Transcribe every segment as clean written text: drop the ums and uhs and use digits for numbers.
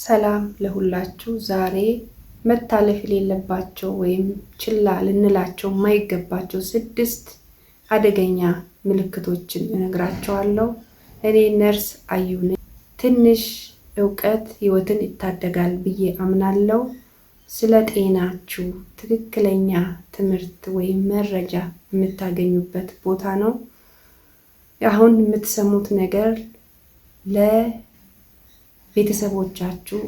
ሰላም ለሁላችሁ። ዛሬ መታለፍ የሌለባቸው ወይም ችላ ልንላቸው የማይገባቸው 6 አደገኛ ምልክቶችን እነግራችኋለሁ። እኔ ነርስ አዩ ነኝ። ትንሽ እውቀት ህይወትን ይታደጋል ብዬ አምናለሁ። ስለ ጤናችሁ ትክክለኛ ትምህርት ወይም መረጃ የምታገኙበት ቦታ ነው። አሁን የምትሰሙት ነገር ለቤተሰቦቻችሁ፣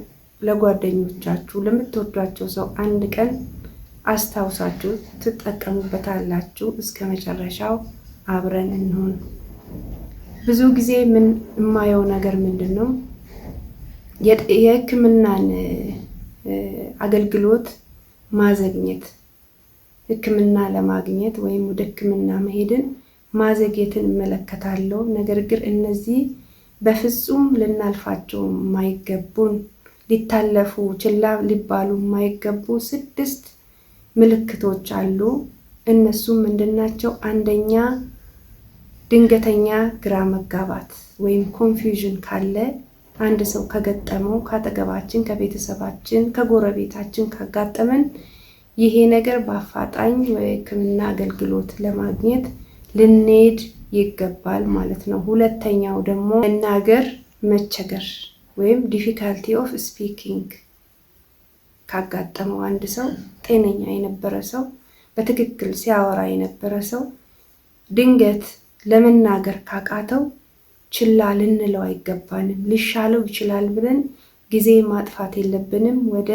ለጓደኞቻችሁ፣ ለምትወዷቸው ሰው አንድ ቀን አስታውሳችሁ ትጠቀሙበታላችሁ። እስከ መጨረሻው አብረን እንሆን። ብዙ ጊዜ የማየው ነገር ምንድነው? የህክምናን አገልግሎት ማዘግየት፣ ህክምና ለማግኘት ወይም ወደ ህክምና መሄድን ማዘግየትን እመለከታለሁ። ነገር ግን እነዚህ በፍጹም ልናልፋቸው የማይገቡን፣ ሊታለፉ ችላ ሊባሉ የማይገቡ 6 ምልክቶች አሉ። እነሱም ምንድናቸው? አንደኛ፣ ድንገተኛ ግራ መጋባት ወይም ኮንፊውዥን ካለ አንድ ሰው ከገጠመው፣ ካጠገባችን፣ ከቤተሰባችን፣ ከጎረቤታችን ካጋጠመን ይሄ ነገር በአፋጣኝ የህክምና አገልግሎት ለማግኘት ልንሄድ ይገባል ማለት ነው። ሁለተኛው ደግሞ መናገር መቸገር ወይም ዲፊካልቲ ኦፍ ስፒኪንግ ካጋጠመው አንድ ሰው፣ ጤነኛ የነበረ ሰው፣ በትክክል ሲያወራ የነበረ ሰው ድንገት ለመናገር ካቃተው ችላ ልንለው አይገባንም። ሊሻለው ይችላል ብለን ጊዜ ማጥፋት የለብንም። ወደ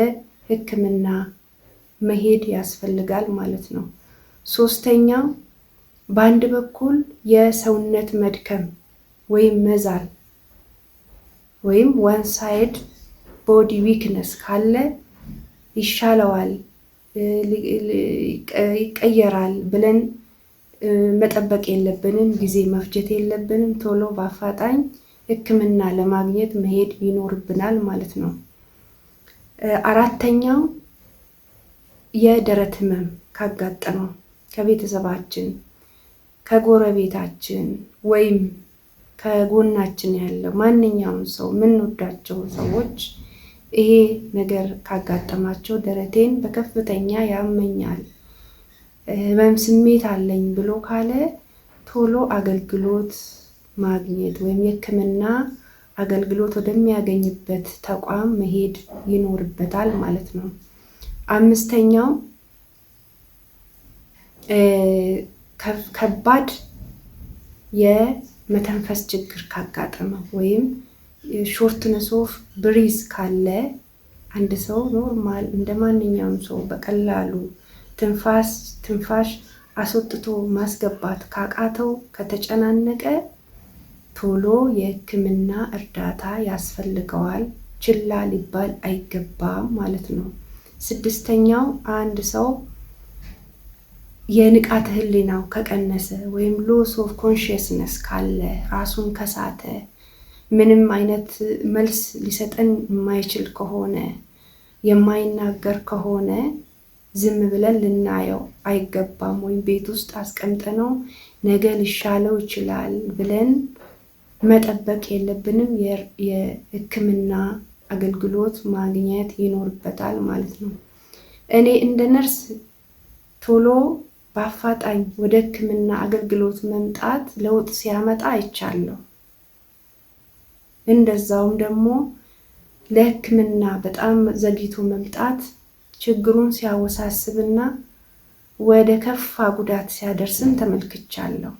ህክምና መሄድ ያስፈልጋል ማለት ነው። ሶስተኛው በአንድ በኩል የሰውነት መድከም ወይም መዛል ወይም ዋን ሳይድ ቦዲ ዊክነስ ካለ ይሻለዋል፣ ይቀየራል ብለን መጠበቅ የለብንም። ጊዜ መፍጀት የለብንም። ቶሎ በአፋጣኝ ህክምና ለማግኘት መሄድ ይኖርብናል ማለት ነው። አራተኛው የደረት ህመም ካጋጠመው ከቤተሰባችን፣ ከጎረቤታችን ወይም ከጎናችን ያለ ማንኛውም ሰው፣ የምንወዳቸው ሰዎች ይሄ ነገር ካጋጠማቸው ደረቴን በከፍተኛ ያመኛል፣ ህመም ስሜት አለኝ ብሎ ካለ ቶሎ አገልግሎት ማግኘት ወይም የህክምና አገልግሎት ወደሚያገኝበት ተቋም መሄድ ይኖርበታል ማለት ነው። አምስተኛው ከባድ የመተንፈስ ችግር ካጋጠመው ወይም ሾርትነስ ኦፍ ብሪዝ ካለ አንድ ሰው ኖርማል እንደ ማንኛውም ሰው በቀላሉ ትንፋሽ አስወጥቶ ማስገባት ካቃተው፣ ከተጨናነቀ ቶሎ የህክምና እርዳታ ያስፈልገዋል። ችላ ሊባል አይገባም ማለት ነው። 6ኛው አንድ ሰው የንቃተ ህሊናው ከቀነሰ ወይም ሎስ ኦፍ ኮንሽስነስ ካለ፣ ራሱን ከሳተ፣ ምንም አይነት መልስ ሊሰጠን የማይችል ከሆነ፣ የማይናገር ከሆነ ዝም ብለን ልናየው አይገባም። ወይም ቤት ውስጥ አስቀምጠነው ነገ ሊሻለው ይችላል ብለን መጠበቅ የለብንም። የህክምና አገልግሎት ማግኘት ይኖርበታል ማለት ነው። እኔ እንደ ነርስ ቶሎ በአፋጣኝ ወደ ህክምና አገልግሎት መምጣት ለውጥ ሲያመጣ አይቻለሁ። እንደዛውም ደግሞ ለህክምና በጣም ዘግይቶ መምጣት ችግሩን ሲያወሳስብና ወደ ከፋ ጉዳት ሲያደርስም ተመልክቻለሁ።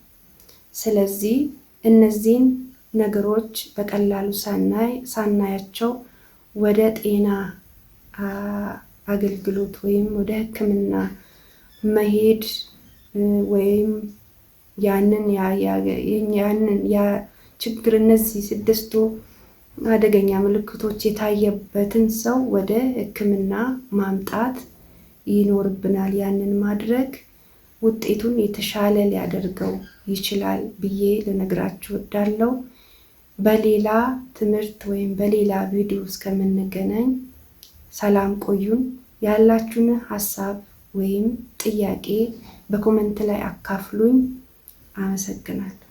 ስለዚህ እነዚህን ነገሮች በቀላሉ ሳናያቸው ወደ ጤና አገልግሎት ወይም ወደ ህክምና መሄድ ወይም ያንን ችግር እነዚህ 6ቱ አደገኛ ምልክቶች የታየበትን ሰው ወደ ህክምና ማምጣት ይኖርብናል። ያንን ማድረግ ውጤቱን የተሻለ ሊያደርገው ይችላል ብዬ ልነግራችሁ እወዳለሁ። በሌላ ትምህርት ወይም በሌላ ቪዲዮ እስከምንገናኝ ሰላም ቆዩን። ያላችሁን ሀሳብ ወይም ጥያቄ በኮሜንት ላይ አካፍሉኝ። አመሰግናለሁ።